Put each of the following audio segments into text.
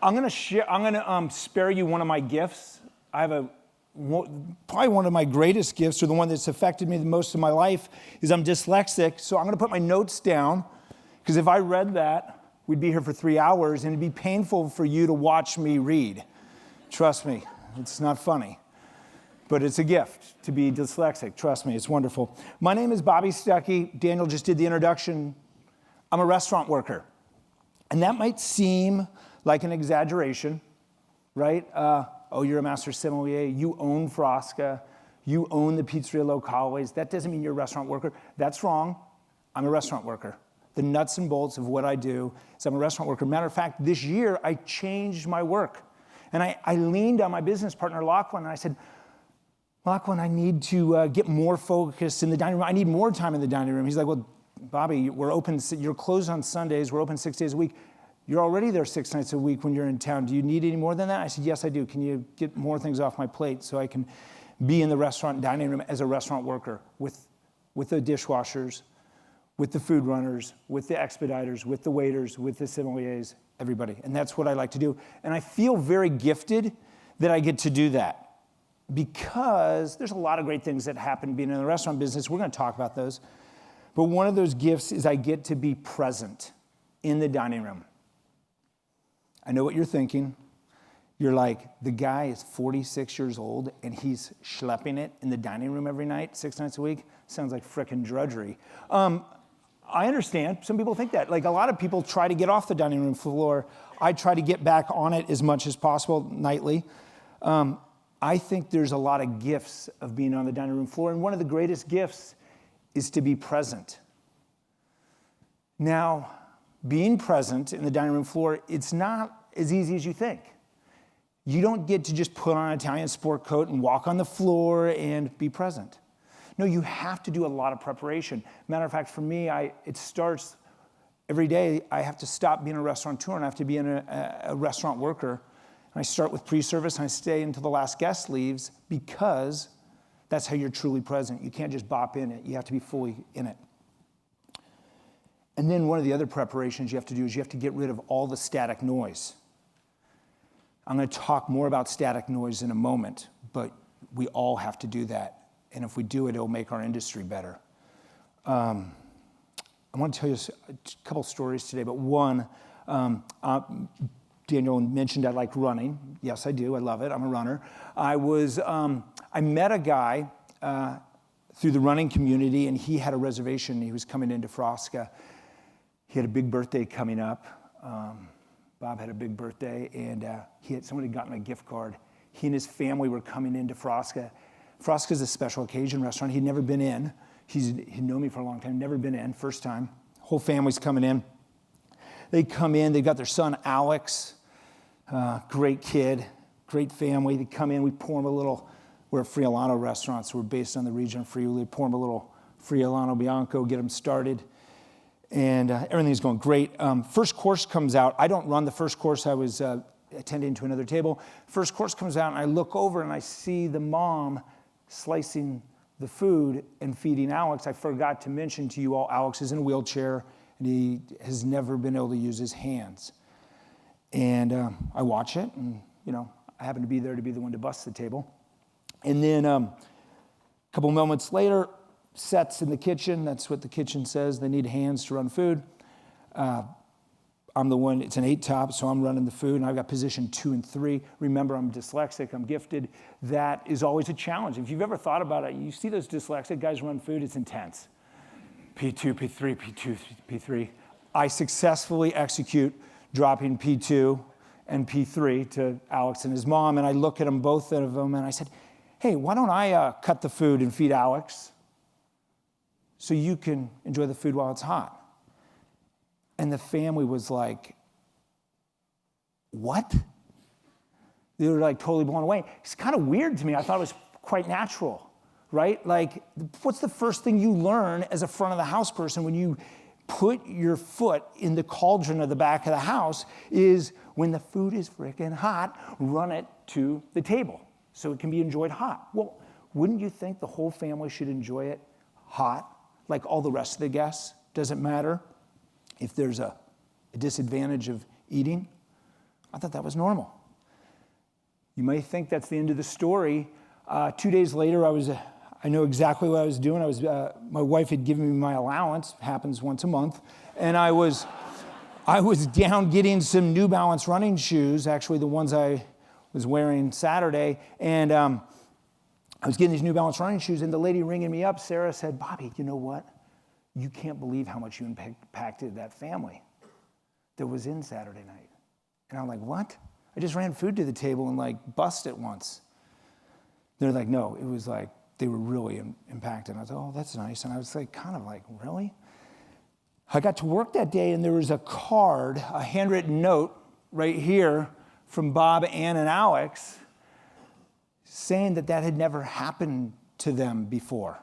I'm gonna spare you one of my gifts. I have probably one of my greatest gifts, or the one that's affected me the most in my life, is I'm dyslexic. So I'm gonna put my notes down, because if I read that, we'd be here for 3 hours, and it'd be painful for you to watch me read. Trust me, it's not funny. But it's a gift to be dyslexic. Trust me, it's wonderful. My name is Bobby Stuckey. Daniel just did the introduction. I'm a restaurant worker. And that might seem like an exaggeration, right? You're a master sommelier. You own Frasca. You own the Pizzeria Locale's. That doesn't mean you're a restaurant worker. That's wrong. I'm a restaurant worker. The nuts and bolts of what I do is I'm a restaurant worker. Matter of fact, this year I changed my work. And I leaned on my business partner, Lachlan, and I said, Lachlan, I need to get more focused in the dining room. I need more time in the dining room. He's like, well, Bobby, we're open, you're closed on Sundays. We're open 6 days a week. You're already there 6 nights a week when you're in town. Do you need any more than that? I said, yes, I do. Can you get more things off my plate so I can be in the restaurant dining room as a restaurant worker with the dishwashers, with the food runners, with the expediters, with the waiters, with the sommeliers, everybody. And that's what I like to do. And I feel very gifted that I get to do that, because there's a lot of great things that happen being in the restaurant business. We're going to talk about those. But one of those gifts is I get to be present in the dining room. I know what you're thinking. You're like, the guy is 46 years old and he's schlepping it in the dining room every night, 6 nights a week. Sounds like frickin' drudgery. I understand. Some people think that. Like, a lot of people try to get off the dining room floor. I try to get back on it as much as possible nightly. I think there's a lot of gifts of being on the dining room floor, and one of the greatest gifts is to be present. Now, being present in the dining room floor, it's not as easy as you think. You don't get to just put on an Italian sport coat and walk on the floor and be present. No, you have to do a lot of preparation. Matter of fact, for me, it starts every day. I have to stop being a restaurateur and I have to be a restaurant worker. I start with pre-service and I stay until the last guest leaves, because that's how you're truly present. You can't just bop in it. You have to be fully in it. And then one of the other preparations you have to do is you have to get rid of all the static noise. I'm going to talk more about static noise in a moment, but we all have to do that. And if we do it, it'll make our industry better. I want to tell you a couple stories today, but one, Daniel mentioned I like running. Yes, I do. I love it. I'm a runner. I met a guy through the running community, and he had a reservation. He was coming into Frasca. He had a big birthday coming up. Bob had a big birthday, and somebody had gotten a gift card. He and his family were coming into Frasca. Frasca is a special occasion restaurant. He'd never been in. He'd known me for a long time, never been in, first time. Whole family's coming in. They come in, they've got their son, Alex, great kid, great family. They come in, we pour them a little, we're a Friulano restaurant, so we're based on the region of Friuli. Pour them a little Friulano Bianco, get them started, and everything's going great. First course comes out. I don't run the first course. I was attending to another table. First course comes out, and I look over, and I see the mom slicing the food and feeding Alex. I forgot to mention to you all, Alex is in a wheelchair, and he has never been able to use his hands. And I watch it, and I happen to be there to be the one to bust the table. And then a couple moments later, sets in the kitchen. That's what the kitchen says. They need hands to run food. I'm the one, it's an 8-top, so I'm running the food, and I've got position 2 and 3. Remember, I'm dyslexic, I'm gifted. That is always a challenge. If you've ever thought about it, you see those dyslexic guys run food, it's intense. P2, P3, P2, P3. I successfully execute dropping P2 and P3 to Alex and his mom, and I look at them, both of them, and I said, hey, why don't I cut the food and feed Alex so you can enjoy the food while it's hot? And the family was like, what? They were like totally blown away. It's kind of weird to me. I thought it was quite natural, right? Like, what's the first thing you learn as a front of the house person when you put your foot in the cauldron of the back of the house is when the food is freaking hot, run it to the table so it can be enjoyed hot. Well, wouldn't you think the whole family should enjoy it hot like all the rest of the guests? Doesn't matter if there's a disadvantage of eating. I thought that was normal. You may think that's the end of the story. 2 days later, I know exactly what I was doing. My wife had given me my allowance, happens once a month, and I was down getting some New Balance running shoes, actually the ones I was wearing Saturday, and I was getting these New Balance running shoes, and the lady ringing me up, Sarah, said, Bobby, you know what? You can't believe how much you impacted that family that was in Saturday night. And I'm like, what? I just ran food to the table and like bust it once. They're like, no, it was like, they were really impacted. I was like, oh, that's nice. And I was like, kind of like, really? I got to work that day and there was a card, a handwritten note right here from Bob, Ann, and Alex saying that had never happened to them before.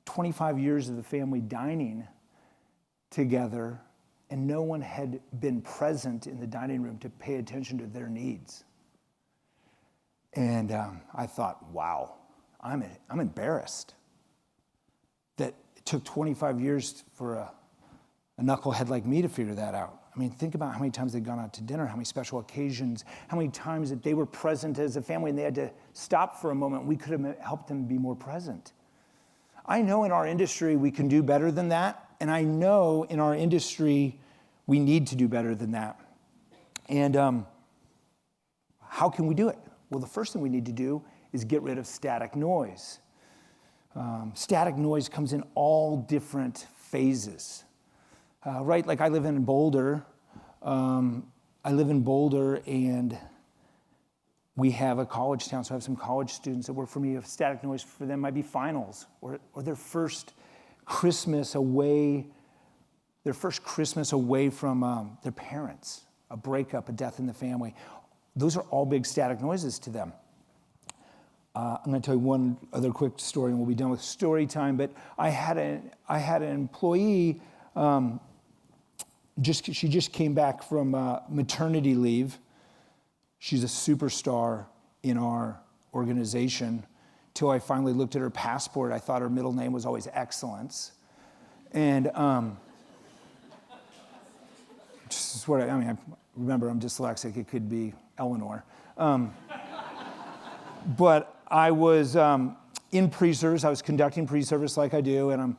25 years of the family dining together, and no one had been present in the dining room to pay attention to their needs. And I thought, wow, I'm embarrassed that it took 25 years for a knucklehead like me to figure that out. I mean, think about how many times they'd gone out to dinner, how many special occasions, how many times that they were present as a family and they had to stop for a moment. We could have helped them be more present. I know in our industry we can do better than that. And I know in our industry, we need to do better than that. And how can we do it? Well, the first thing we need to do is get rid of static noise. Static noise comes in all different phases, right? Like I live in Boulder. And we have a college town, so I have some college students that work for me. If static noise for them might be finals or their first Christmas away from their parents, a breakup, a death in the family. Those are all big static noises to them. I'm going to tell you one other quick story, and we'll be done with story time. But I had an employee. She just came back from maternity leave. She's a superstar in our organization. Till I finally looked at her passport, I thought her middle name was always Excellence. And this is what I remember I'm dyslexic, it could be Eleanor. But I was in pre-service, I was conducting pre-service like I do, and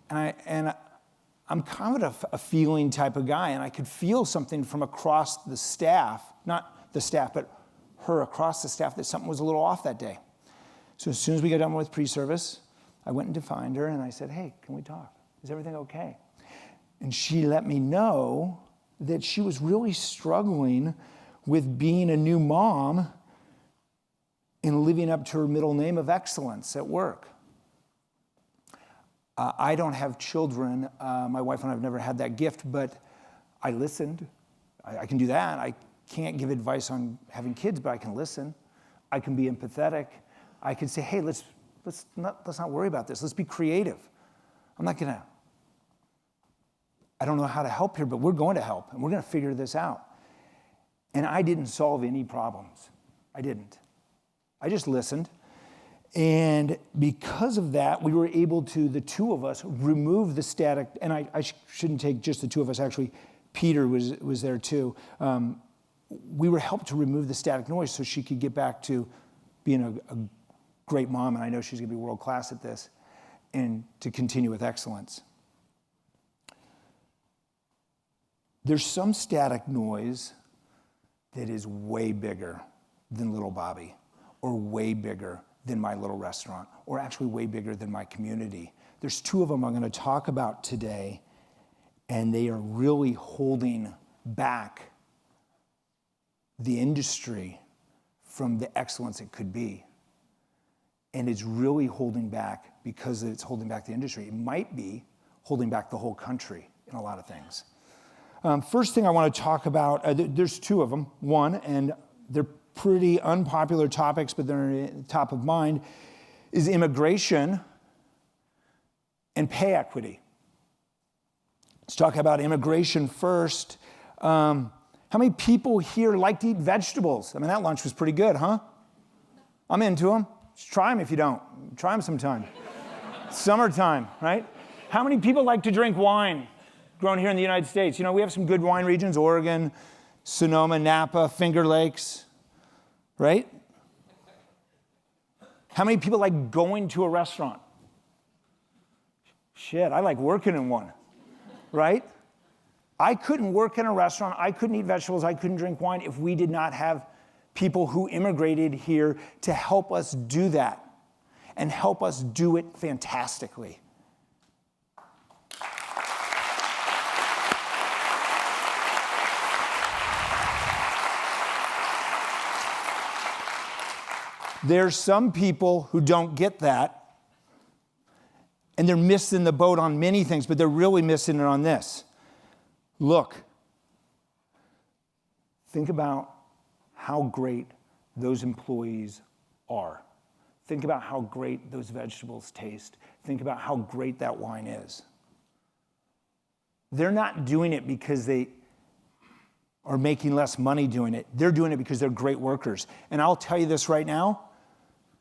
I'm kind of a feeling type of guy, and I could feel something from across the staff, not the staff, but her across the staff, that something was a little off that day. So as soon as we got done with pre-service, I went and defined her, and I said, hey, can we talk? Is everything okay? And she let me know that she was really struggling with being a new mom and living up to her middle name of Excellence at work. I don't have children. My wife and I have never had that gift, but I listened. I can do that. I can't give advice on having kids, but I can listen. I can be empathetic. I can say, hey, let's not worry about this. Let's be creative. I don't know how to help here, but we're going to help, and we're going to figure this out. And I didn't solve any problems. I didn't. I just listened. And because of that, we were able to, the two of us, remove the static. And I shouldn't take just the two of us, actually. Peter was there too. We were helped to remove the static noise so she could get back to being a great mom, and I know she's going to be world class at this, and to continue with excellence. There's some static noise that is way bigger than little Bobby, or way bigger than my little restaurant, or actually way bigger than my community. There's two of them I'm going to talk about today, and they are really holding back the industry from the excellence it could be. And it's really holding back because it's holding back the industry. It might be holding back the whole country in a lot of things. First thing I want to talk about, there's two of them. One, and they're pretty unpopular topics, but they're top of mind, is immigration and pay equity. Let's talk about immigration first. How many people here like to eat vegetables? I mean, that lunch was pretty good, huh? I'm into them. Just try them if you don't. Try them sometime. Summertime, right? How many people like to drink wine grown here in the United States? You know, we have some good wine regions, Oregon, Sonoma, Napa, Finger Lakes, right? How many people like going to a restaurant? Shit, I like working in one, right? I couldn't work in a restaurant, I couldn't eat vegetables, I couldn't drink wine if we did not have people who immigrated here to help us do that and help us do it fantastically. There's some people who don't get that, and they're missing the boat on many things, but they're really missing it on this. Look, think about how great those employees are. Think about how great those vegetables taste. Think about how great that wine is. They're not doing it because they are making less money doing it. They're doing it because they're great workers. And I'll tell you this right now,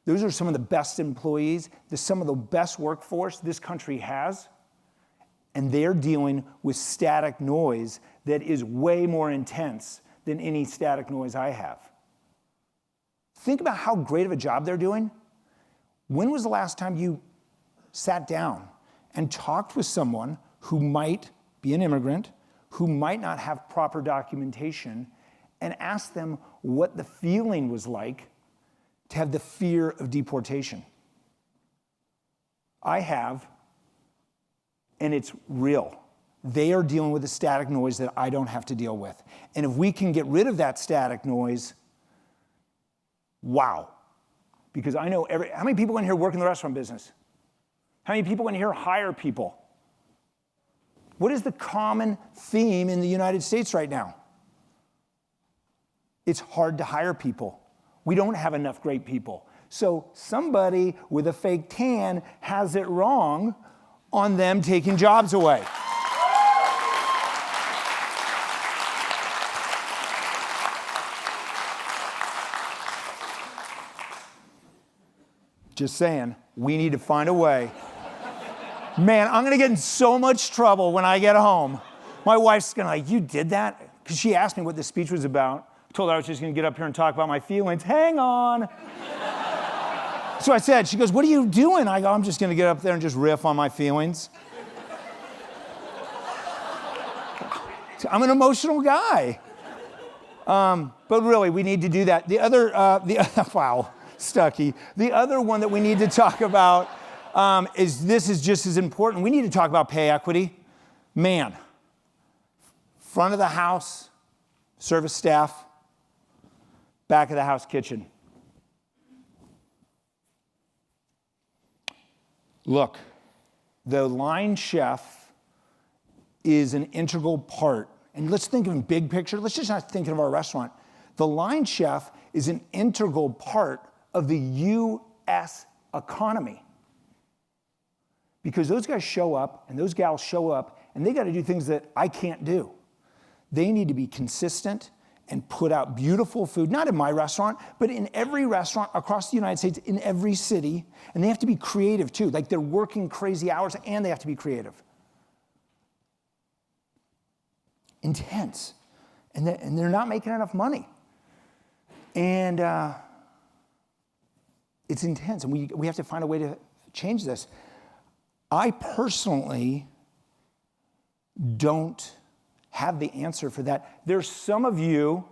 those are some of the best employees, some of the best workforce this country has, and they're dealing with static noise that is way more intense than any static noise I have. Think about how great of a job they're doing. When was the last time you sat down and talked with someone who might be an immigrant, who might not have proper documentation, and asked them what the feeling was like to have the fear of deportation? I have, and it's real. They are dealing with a static noise that I don't have to deal with. And if we can get rid of that static noise, wow. Because I know how many people in here work in the restaurant business? How many people in here hire people? What is the common theme in the United States right now? It's hard to hire people. We don't have enough great people. So somebody with a fake tan has it wrong on them taking jobs away. Just saying, we need to find a way. Man, I'm gonna get in so much trouble when I get home. My wife's gonna you did that? Because she asked me what the speech was about. I told her I was just gonna get up here and talk about my feelings. Hang on. So I said, she goes, what are you doing? I go, I'm just gonna get up there and just riff on my feelings. I'm an emotional guy. But really, we need to do that. Wow, Stuckey. The other one that we need to talk about is just as important. We need to talk about pay equity. Man, front of the house, service staff, back of the house kitchen. Look, the line chef is an integral part. And let's think of in big picture. Let's just not think of our restaurant. The line chef is an integral part of the U.S. economy. Because those guys show up and those gals show up and they got to do things that I can't do. They need to be consistent and put out beautiful food, not in my restaurant, but in every restaurant across the United States, in every city. And they have to be creative too. Like they're working crazy hours and they have to be creative. Intense. And they're not making enough money. And it's intense. And we have to find a way to change this. I personally don't have the answer for that. There's some of you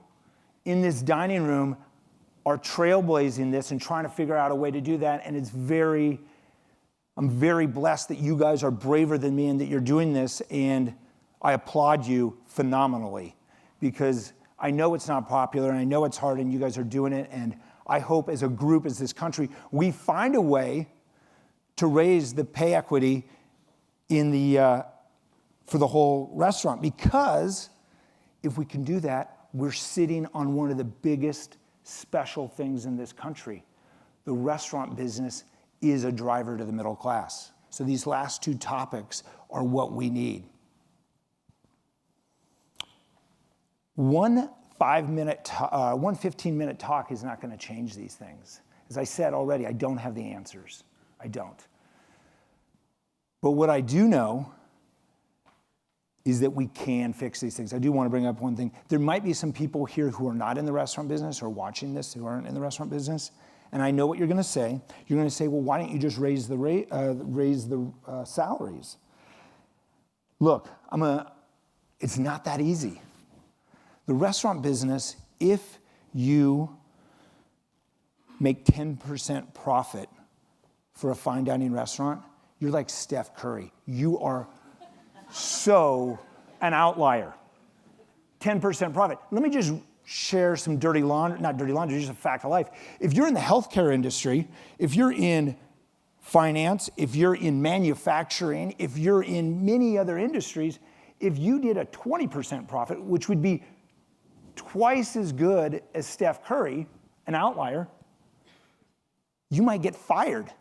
in this dining room are trailblazing this and trying to figure out a way to do that. And I'm very blessed that you guys are braver than me and that you're doing this. And I applaud you phenomenally because I know it's not popular and I know it's hard and you guys are doing it. And I hope as a group, as this country, we find a way to raise the pay equity for the whole restaurant, because if we can do that, we're sitting on one of the biggest special things in this country. The restaurant business is a driver to the middle class. So these last two topics are what we need. One 15-minute talk is not going to change these things. As I said already, I don't have the answers. I don't. But what I do know is that we can fix these things. I do want to bring up one thing. There might be some people here who are not in the restaurant business or watching this who aren't in the restaurant business, and I know what you're going to say. You're going to say, well, why don't you just raise the salaries? Look, it's not that easy. The restaurant business, if you make 10% profit for a fine dining restaurant, you're like Steph Curry. You are so an outlier. 10% profit. Let me just share some dirty laundry, not dirty laundry, just a fact of life. If you're in the healthcare industry, if you're in finance, if you're in manufacturing, if you're in many other industries, if you did a 20% profit, which would be twice as good as Steph Curry, an outlier, you might get fired.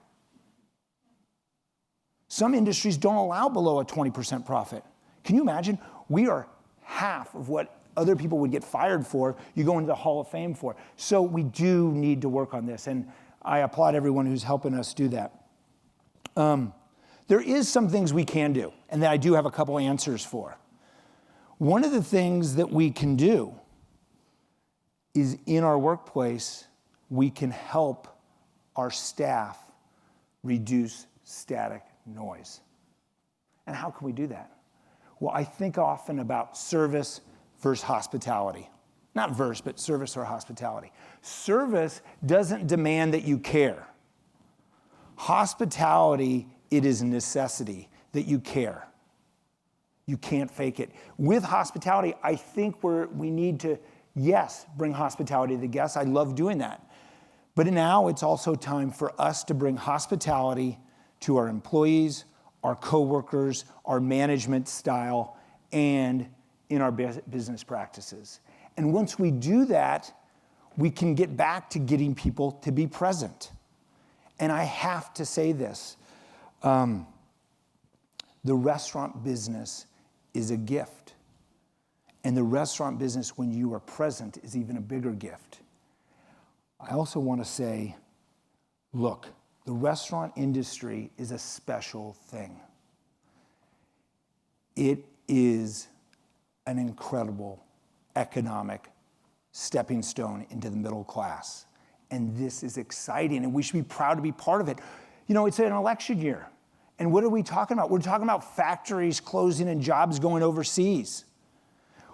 Some industries don't allow below a 20% profit. Can you imagine? We are half of what other people would get fired for, you go into the Hall of Fame for. So we do need to work on this, and I applaud everyone who's helping us do that. There is some things we can do, and that I do have a couple answers for. One of the things that we can do is in our workplace, we can help our staff reduce static noise. And how can we do that? Well, I think often about service versus hospitality. Not verse, but service or hospitality. Service doesn't demand that you care. Hospitality, it is a necessity that you care. You can't fake it. With hospitality, I think we need to, yes, bring hospitality to the guests. I love doing that. But now it's also time for us to bring hospitality to our employees, our coworkers, our management style, and in our business practices. And once we do that, we can get back to getting people to be present. And I have to say this, the restaurant business is a gift. And the restaurant business, when you are present, is even a bigger gift. I also want to say, look, the restaurant industry is a special thing. It is an incredible economic stepping stone into the middle class. And this is exciting, and we should be proud to be part of it. You know, it's an election year. And what are we talking about? We're talking about factories closing and jobs going overseas.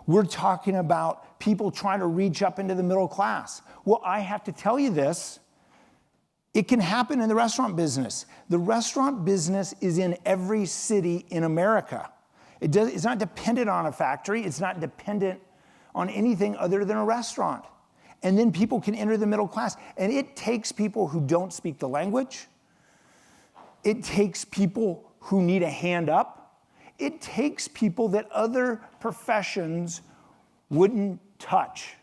We're talking about people trying to reach up into the middle class. Well, I have to tell you this. It can happen in the restaurant business. The restaurant business is in every city in America. It's not dependent on a factory. It's not dependent on anything other than a restaurant. And then people can enter the middle class. And it takes people who don't speak the language. It takes people who need a hand up. It takes people that other professions wouldn't touch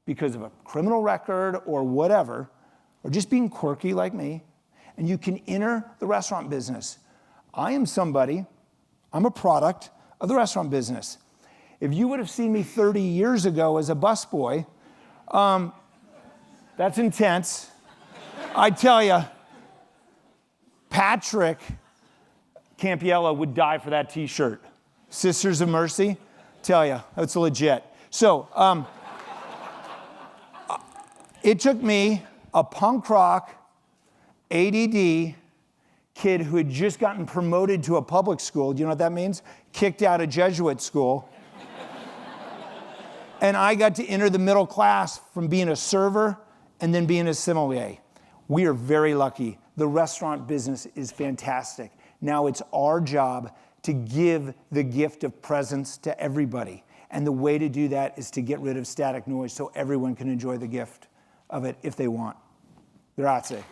because of a criminal record or whatever, or just being quirky like me, and you can enter the restaurant business. I'm a product of the restaurant business. If you would have seen me 30 years ago as a busboy, that's intense. I tell you, Patrick Campiello would die for that t-shirt. Sisters of Mercy, tell you, that's legit. So, it took me, a punk rock, ADD kid who had just gotten promoted to a public school, do you know what that means? Kicked out of Jesuit school. And I got to enter the middle class from being a server and then being a sommelier. We are very lucky. The restaurant business is fantastic. Now it's our job to give the gift of presence to everybody. And the way to do that is to get rid of static noise so everyone can enjoy the gift of it if they want. Grazie.